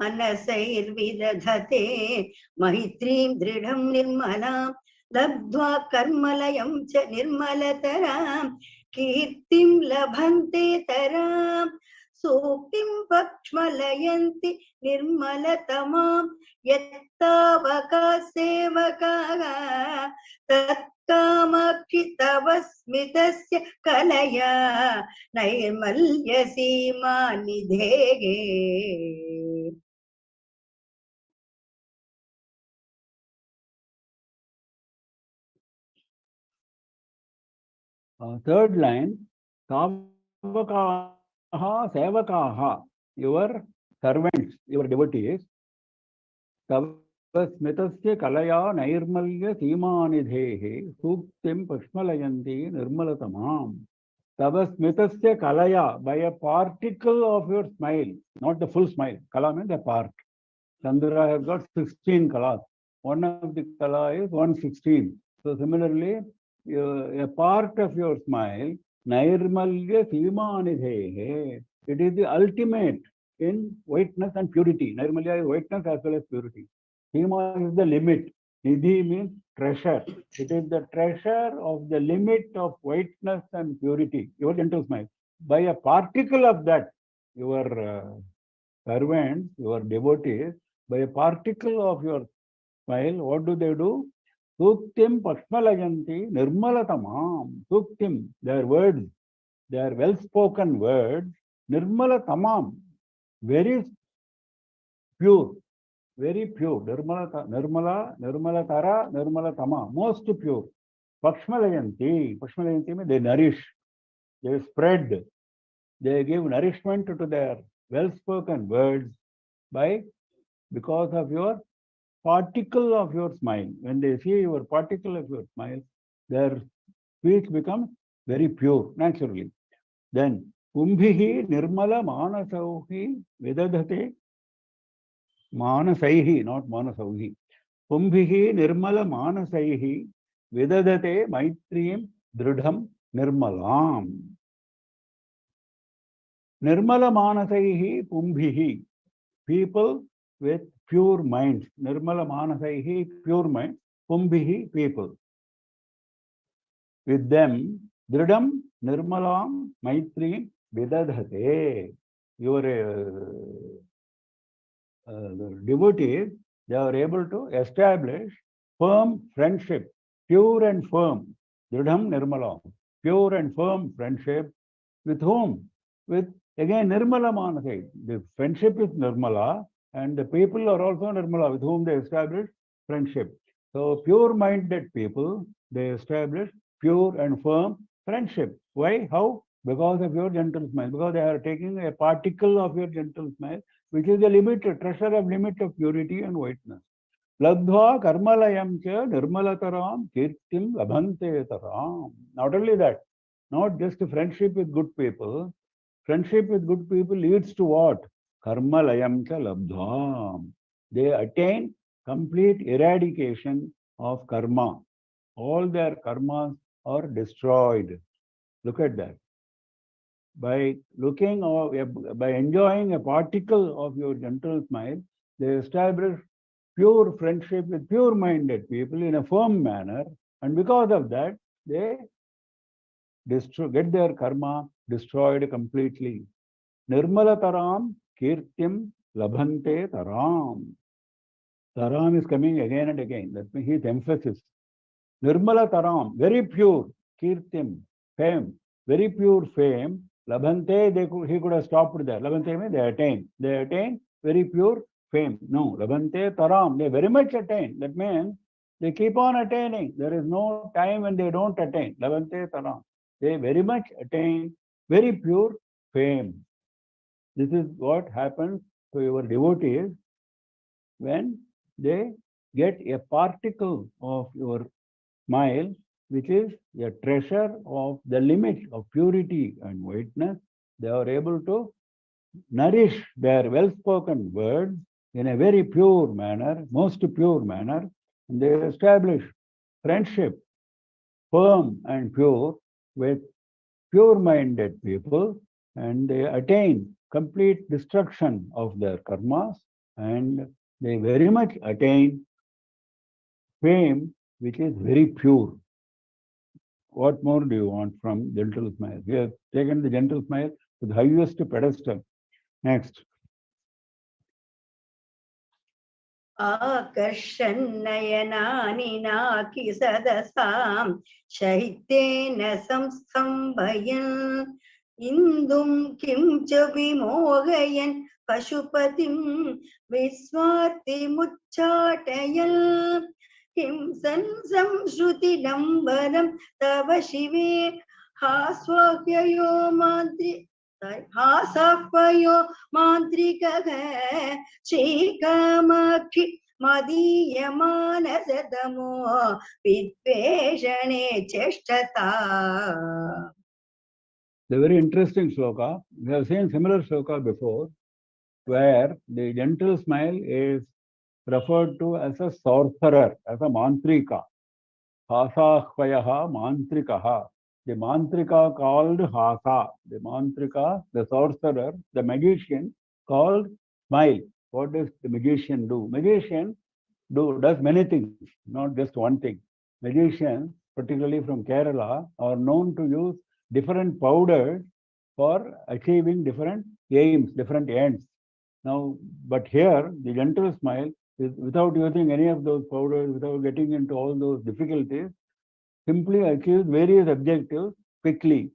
मानसैर्विदधते मैत्रीं दृढं निर्मलां लब्ध्वा कर्मलयं च निर्मलतरां कीर्तिं लभन्ते तरां सूक्तिं पक्ष्मलयन्ति निर्मलतमां यत्तावका सेवकाः तत्कामाक्षि तव स्मितस्य कलया नैर्मल्य सीमा निधेः. Third line, Savakaha Sevakaha, your servants, your devotees, Tavasmitasya Kalaya Nairmalya Seemanidhehe Suktim Pashmalayanti Nirmalatamam. Tavasmitasya Kalaya, by a particle of your smile, not the full smile. Kala means a part. Chandra has got 16 kalas. One of the kala is 116. So similarly, a part of your smile, Nairmalya Seemanidhehe, it is the ultimate in whiteness and purity. Nirmalya is whiteness as well as purity. Seema is the limit. Nidhi means treasure. It is the treasure of the limit of whiteness and purity, your gentle smile. By a particle of that, your servants, your devotees, by a particle of your smile, what do? Suktim Pashmalayanti Nirmalatamam. Suktim, their words, their well-spoken words, Nirmalatamam, very pure, very pure. Nirmalatara, Nirmalatama, most pure. Pashmalayanti means they nourish, they spread, they give nourishment to their well-spoken words because of your particle of your smile. When they see your particle of your smile, their speech becomes very pure, naturally. Then, Kumbhihi Nirmala Manasauhi Vidadhate Manasaihi, not Manasauhi. Kumbhihi Nirmala Manasaihi Vidadhate Maitriim Dridham Nirmalam. Nirmala Manasaihi Kumbhihi, people with pure minds. Nirmala Manasaihi, pure minds. Kumbhihi, people. With them, Dridam Nirmalam Maitri Vidadhate. Your devotees, they are able to establish firm friendship, pure and firm. Dridham Nirmalam, pure and firm friendship. With whom? With, again, Nirmala Manasai. The friendship is Nirmala, and the people are also Nirmala, with whom they establish friendship. So, pure-minded people, they establish pure and firm friendship. Why? How? Because of your gentle smile. Because they are taking a particle of your gentle smile, which is a treasure of purity and whiteness. Labdhva karmalayam cha nirmalataram kirtim labhante taram. Not only that, not just friendship with good people. Friendship with good people leads to what? Karmalayam cha labdhva. They attain complete eradication of karma. All their karmas are destroyed. Look at that. By enjoying a particle of your gentle smile, they establish pure friendship with pure-minded people in a firm manner, and because of that, they get their karma destroyed completely. Nirmala taram kirtim labhante taram. Taram is coming again and again. That means his emphasis. Nirmala taram, very pure, kirtim, fame, very pure fame. Labhante, he could have stopped there. Labhante means they attain. They attain very pure fame. No, labhante taram, they very much attain. That means they keep on attaining. There is no time when they don't attain. Labhante taram. They very much attain very pure fame. This is what happens to your devotees when they get a particle of your smile, which is a treasure of the limit of purity and whiteness. They are able to nourish their well-spoken words in a very pure manner, most pure manner, and they establish friendship, firm and pure, with pure-minded people, and they attain complete destruction of their karmas, and they very much attain fame, which is very pure. What more do you want from gentle smile? We have taken the gentle smile to the highest pedestal. Next. आकर्षन्नयनानि नाकि सदसां शैत्येन संस्तम्भयन् इन्दुं किं च विमोहयन् पशुपतिं विस्वार्तिमुच्चाटयन् किं संश्रुतिडम्बरं तव शिवे हास्वाह्ययो मान्त्रि हासाह्वयो मान्त्रिकः श्रीकामाक्षि मदीयमानसतमो विद्वेषणे चेष्टता. The very interesting sloka. We have seen similar sloka before, where the gentle smile is referred to as a sorcerer, as a mantrika. Hasahvayaha mantrikaha. The mantrika called Hasa. The mantrika, the sorcerer, the magician called Smile. What does the magician do? Magician does many things, not just one thing. Magicians, particularly from Kerala, are known to use different powders for achieving different aims, different ends. Now, but here, the gentle smile is without using any of those powders, without getting into all those difficulties, simply achieves various objectives quickly.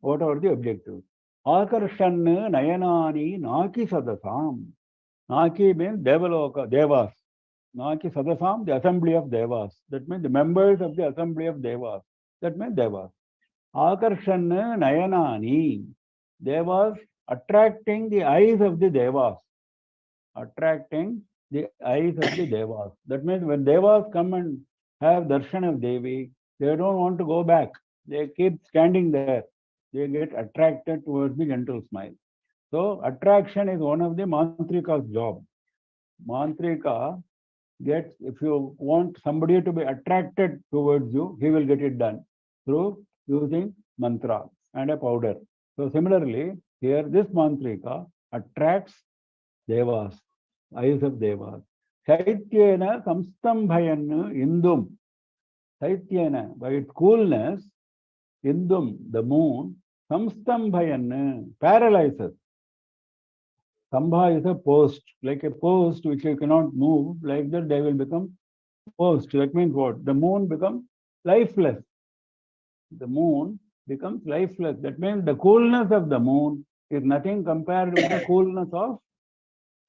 What are the objectives? Akarshan nayanani naki sadasam. Naki means Devaloka, Devas. Naki sadasam, the assembly of Devas. That means the members of the assembly of Devas. That means Devas. Akarshan nayanani. Devas attracting the eyes of the Devas. Attracting the eyes of the Devas. That means when Devas come and have darshan of Devi, they don't want to go back. They keep standing there. They get attracted towards the gentle smile. So attraction is one of the mantrika's job. Mantrika gets, if you want somebody to be attracted towards you, he will get it done through using mantra and a powder. So similarly, here this mantrika attracts Devas, eyes of Devas. Shaityena samstambhayan indum. Shaityena, by its coolness, indum, the moon, samstambhayan, paralyzes. Stambha is a post, like a post which you cannot move, like that they will become post. That means what? The moon becomes lifeless. The moon becomes lifeless. That means the coolness of the moon is nothing compared with the coolness of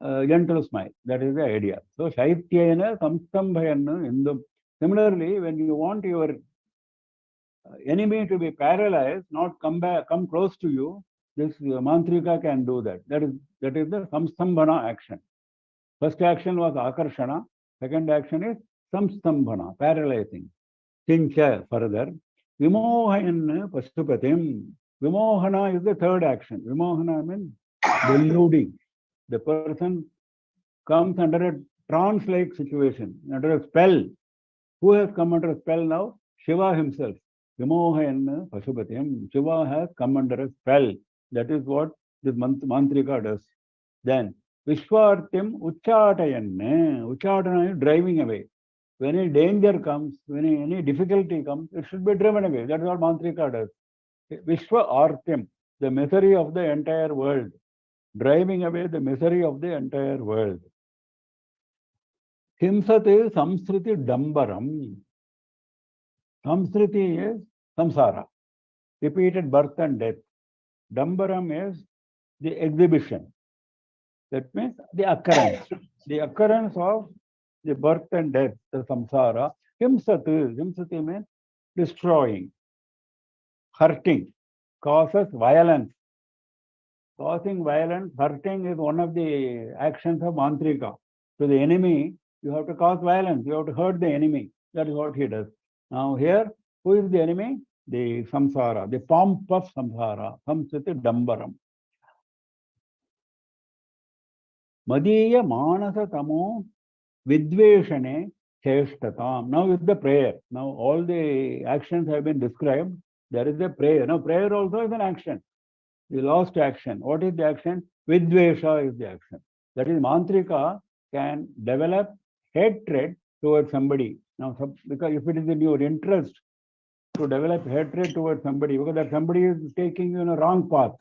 gentle smile. That is the idea. So, Shaityena samstambhayan indum. Similarly, when you want your enemy to be paralyzed, not come close to you, this mantrika can do that. That is the samstambhana action. First action was akarshana. Second action is samstambhana, paralyzing. Kincha, further. Vimohayan pasupatim. Vimohana is the third action. Vimohana means deluding. The person comes under a trance-like situation, under a spell. Who has come under a spell now? Shiva himself. Vimohayan pasupatim. Shiva has come under a spell. That is what this mantrika does. Then Vishwartim Uchatayan. Uchatana is driving away. When any danger comes, when any difficulty comes, it should be driven away. That is what mantrika does. Vishwa Artim, the misery of the entire world. Driving away the misery of the entire world. Himsate Samsriti Dambaram. Samsriti is samsara, repeated birth and death. Dambaram is the exhibition. That means the occurrence of the birth and death, the samsara. Himsati means destroying, hurting, causes violence. Causing violence, hurting is one of the actions of mantrika. To the enemy, you have to cause violence, you have to hurt the enemy. That is what he does. Now here, who is the enemy? The samsara, the pomp of samsara, samsati dambaram. Madiya manasa tamo vidveshane cheshtatam. Now with the prayer. Now all the actions have been described. There is a prayer. Now prayer also is an action. The last action. What is the action? Vidvesha is the action. That is, mantrika can develop hatred towards somebody. Now, because if it is in your interest to develop hatred towards somebody, because that somebody is taking you in a wrong path,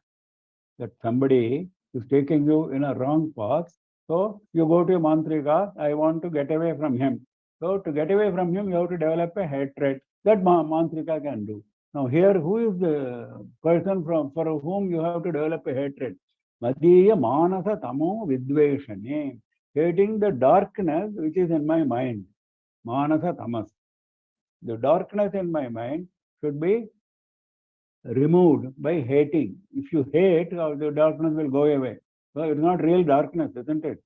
so you go to a mantrika, I want to get away from him. So to get away from him, you have to develop a hatred. That mantrika can do. Now here, who is the person for whom you have to develop a hatred? Madhiya manasa tamo vidveshane. Hating the darkness which is in my mind. Manasa tamas. The darkness in my mind should be removed by hating. If you hate, the darkness will go away. So it's not real darkness, isn't it?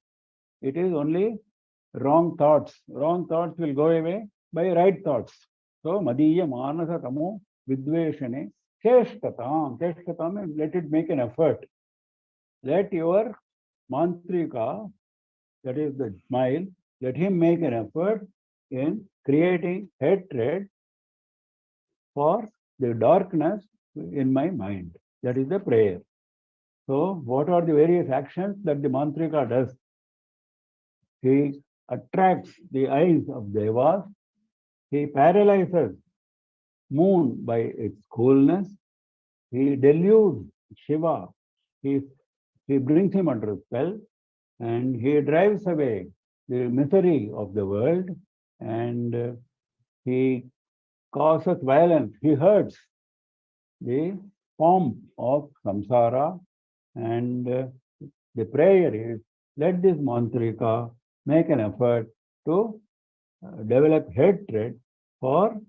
It is only wrong thoughts. Wrong thoughts will go away by right thoughts. So Madiya Manasa Tamo Vidveshane Cheshtatam. Cheshtatam means let it make an effort. Let your mantrika, that is the smile, let him make an effort in creating hatred for the darkness in my mind. That is the prayer. So what are the various actions that the mantrika does? He attracts the eyes of devas. He paralyzes moon by its coolness. He deludes Shiva. He brings him under a spell, and he drives away the misery of the world, and he causes violence. He hurts the form of samsara, and the prayer is, let this mantrika make an effort to develop hatred for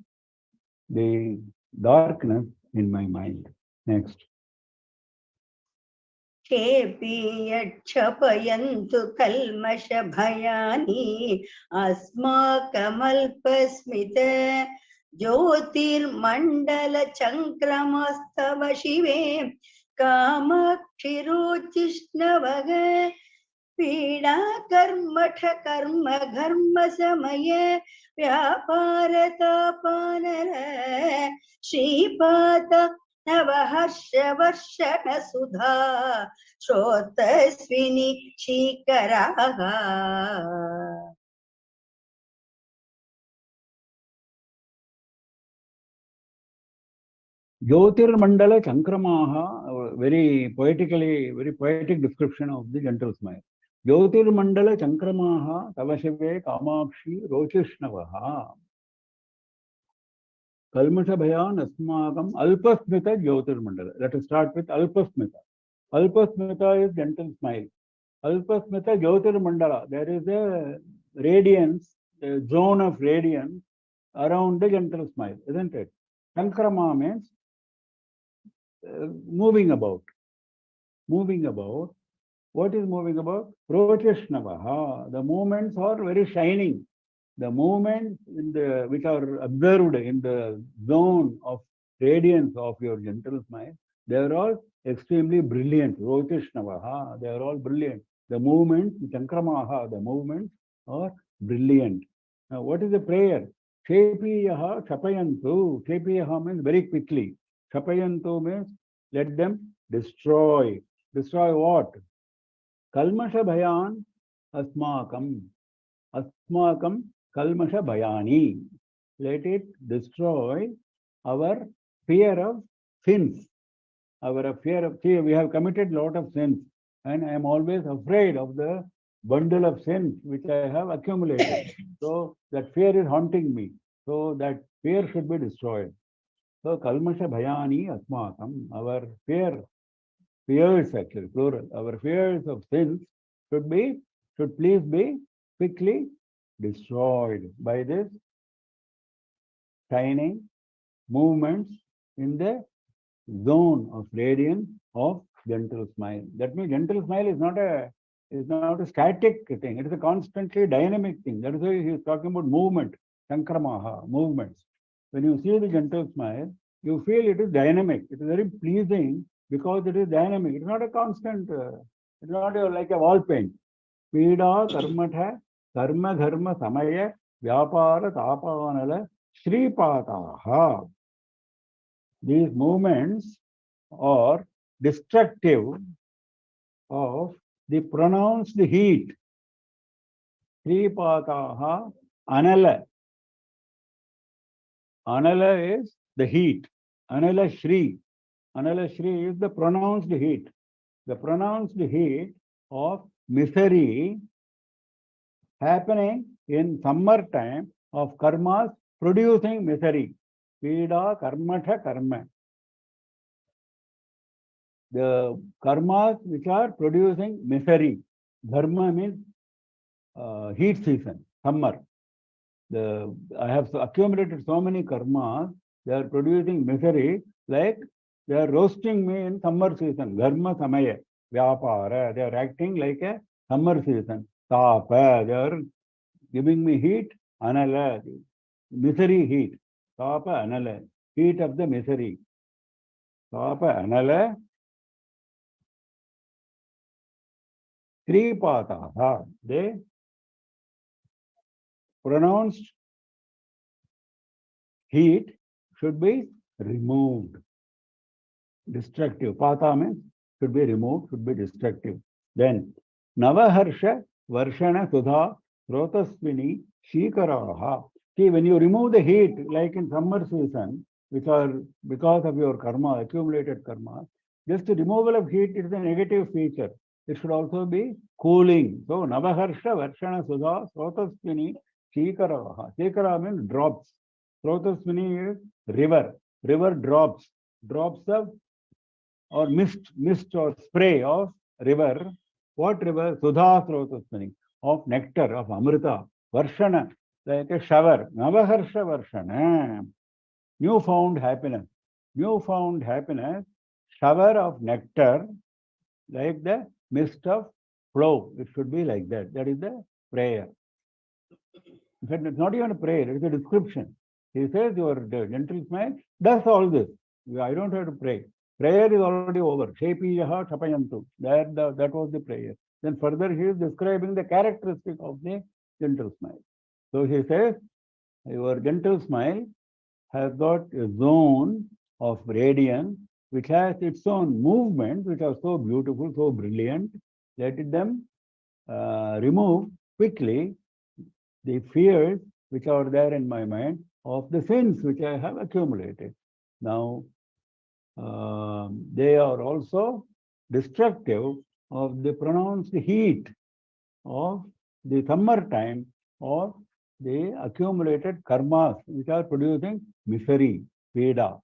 the darkness in my mind. Next. क्षेपीयक्षपयन्तु कल्मषभयानि अस्माकमल्पस्मित ज्योतिर्मण्डलचङ्क्रमस्तव शिवे कामाक्षिरोचिष्णवग पीडा कर्मठ कर्म घर्म समय व्यापारतापानर श्रीपाद नवहर्ष वर्षण सुधा श्रोतस्विनी शीकराः Jyotirmandala Chankramaha, very poetic description of the gentle smile. Jyotirmandala Chankramaha Tavashive Kamakshi Rochishnavaha Kalmasha Bhayan Asmakam Alpasmita Jyotirmandala. Let us start with Alpasmita. Alpasmita is gentle smile. Alpasmita Jyotirmandala. There is a radiance, a zone of radiance around the gentle smile, isn't it? Chankrama means moving about. Moving about. What is moving about? Proteshnavaha. The movements are very shining. The movements which are observed in the zone of radiance of your gentle smile, they are all extremely brilliant. Proteshnavaha. They are all brilliant. The movements, Chankramaha, the movements are brilliant. Now, what is the prayer? Shepiyaha Chapayantu. Shepiyaha means very quickly. Chapayantu means let them destroy. Destroy what? Kalmasha Bhayan Asmakam. Asmakam Kalmasha Bhayani. Let it destroy our fear of sins. Our fear of, see, we have committed a lot of sins, and I am always afraid of the bundle of sins which I have accumulated. So that fear is haunting me. So that fear should be destroyed. So Kalmasha Bhayani Asmakam, our fears actually, plural, our fears of sins should please be quickly destroyed by this shining movements in the zone of radiance of gentle smile. That means gentle smile is not a static thing. It is a constantly dynamic thing. That is why he is talking about movement, Sankramaha, movements. When you see the gentle smile, you feel it is dynamic. It is very pleasing because it is dynamic. It is not a constant, it's not like a wall paint. Pida karmatha karma dharma samaya vyapara tapanala shripataha. These movements are destructive of the pronounced heat. Shripataha anala. Anala is the heat. Anala Shri. Anala Shri is the pronounced heat. The pronounced heat of misery happening in summer time of karmas producing misery. Pida karmatha karma. The karmas which are producing misery. Dharma means heat season, summer. I have accumulated so many karmas, they are producing misery like They are roasting me in summer season. Dharma samaya, vyapara. They are acting like a summer season. Tapa, they are giving me heat. Anala, misery heat. Tapa, anala, heat of the misery. Tapa, anala. Tripataha, they pronounced heat should be removed. Destructive. Pata means should be removed, should be destructive. Then, Navaharsha, Varshana, Sudha, Srotasvini, Shikaraha. See, when you remove the heat, like in summer season, which are because of your karma, accumulated karma, just the removal of heat is a negative feature. It should also be cooling. So, Navaharsha, Varshana, Sudha, Srotasvini, Shikaraha. Shikara means drops. Srotasvini is river. River drops. Drops of or mist or spray of river. What river? Sudha Srotasvini, of nectar, of Amrita. Varshana, like a shower. Navaharsha Varshana. Newfound happiness. Newfound happiness, shower of nectar, like the mist of flow. It should be like that. That is the prayer. In fact, it's not even a prayer, it's a description. He says your gentle smile does all this. I don't have to pray. Prayer is already over. Shepiyaha Chapayantu. That was the prayer. Then further he is describing the characteristic of the gentle smile. So he says, your gentle smile has got a zone of radiance which has its own movements which are so beautiful, so brilliant. Let them remove quickly the fears which are there in my mind of the sins which I have accumulated. Now, they are also destructive of the pronounced heat of the summer time or the accumulated karmas which are producing misery, veda.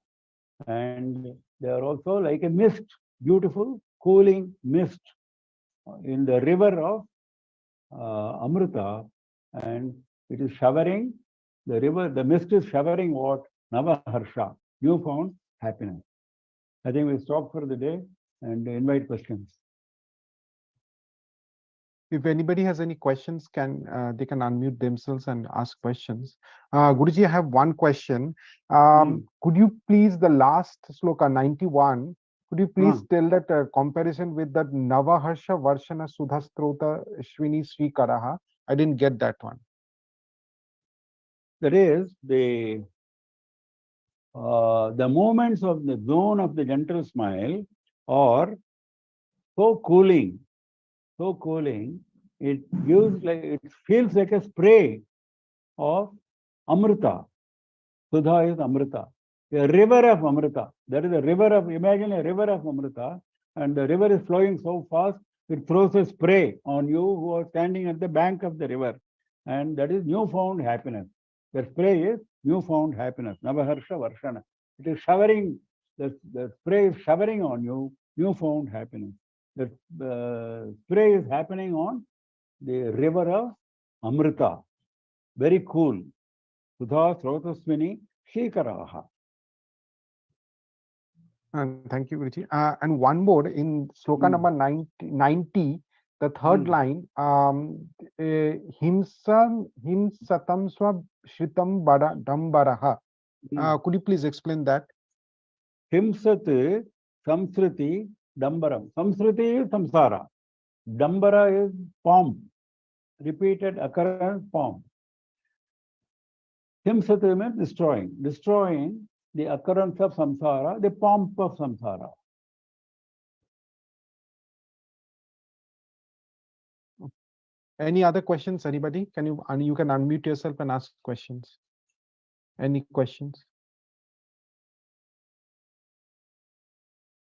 And they are also like a mist, beautiful, cooling mist in the river of Amrita, and it is showering, the river, the mist is showering what? Navaharsha, newfound happiness. I think we stop for the day and invite questions. If anybody has any questions, they can unmute themselves and ask questions. Guruji, I have one question. Could you please, the last sloka 91, could you please tell that comparison with that Navaharsha Varshana Sudhastrota Shvini Sri Karaha? I didn't get that one. That is the movements of the zone of the gentle smile are so cooling, it gives like, it feels like a spray of Amrita. Sudha is Amrita. A river of Amrita. That is a river of, imagine a river of Amrita, and the river is flowing so fast, it throws a spray on you who are standing at the bank of the river. And that is newfound happiness. The spray is newfound happiness. Navaharsha Varshana. It is showering, the spray is showering on you, newfound happiness. The spray is happening on the river of Amrita. Very cool. Sudha Srotasvini Shikaraha. And thank you, Guruji. And one more in sloka number 90, the third line, himsatam swa shritam dambaraha. Could you please explain that? Himsat samsriti dambaram. Samsriti is samsara. Dambara is pomp. Repeated occurrence pomp. Himsat means destroying. Destroying the occurrence of samsara, the pomp of samsara. Any other questions? Anybody? You can unmute yourself and ask questions. Any questions?